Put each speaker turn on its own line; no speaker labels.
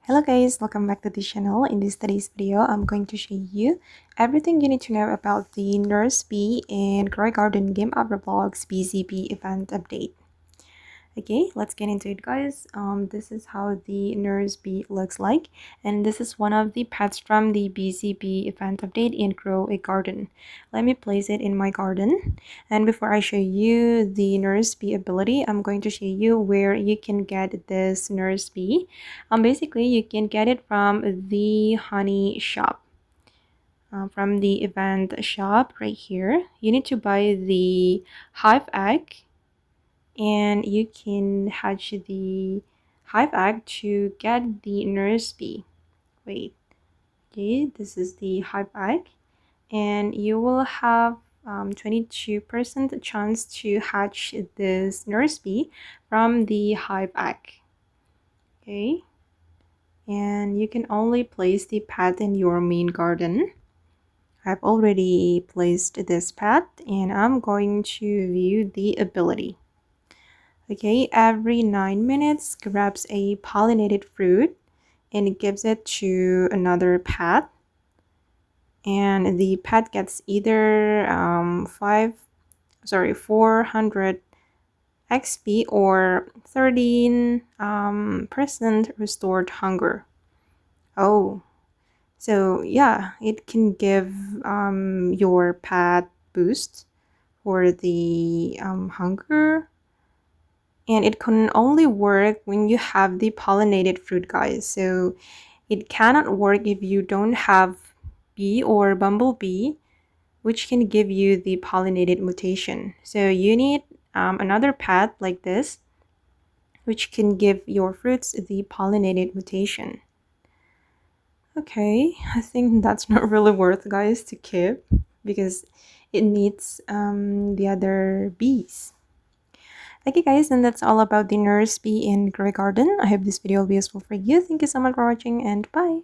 Hello guys, welcome back to the channel. In this today's video, I'm going to show you everything you need to know about the Nurse Bee and Grow Garden Game of Roblox BZB event update. Okay, let's get into it guys. This is how the Nurse Bee looks like, and this is one of the pets from the BZB event update in Grow a Garden. Let me place it in my garden, and before I show you the Nurse Bee ability, I'm going to show you where you can get this Nurse Bee. Basically you can get it from the honey shop. From the event shop right here, you need to buy the Hive Egg, and you can hatch the hive egg to get the nurse bee. Wait, okay, this is the hive egg, and you will have 22% chance to hatch this nurse bee from the hive egg. Okay, and you can only place the pet in your main garden. I've already placed this pet, and I'm going to view the ability. Okay, every 9 minutes grabs a pollinated fruit and gives it to another pet, and the pet gets either 400 XP or 13% restored hunger. Oh, so yeah, it can give your pet boost for the hunger. And it can only work when you have the pollinated fruit, guys. So it cannot work if you don't have bee or bumblebee, which can give you the pollinated mutation. So you need another pet like this, which can give your fruits the pollinated mutation. Okay, I think that's not really worth, guys, to keep because it needs the other bees. Okay guys, and that's all about the Nurse Bee in Grey Garden. I hope this video will be useful for you. Thank you so much for watching, and bye!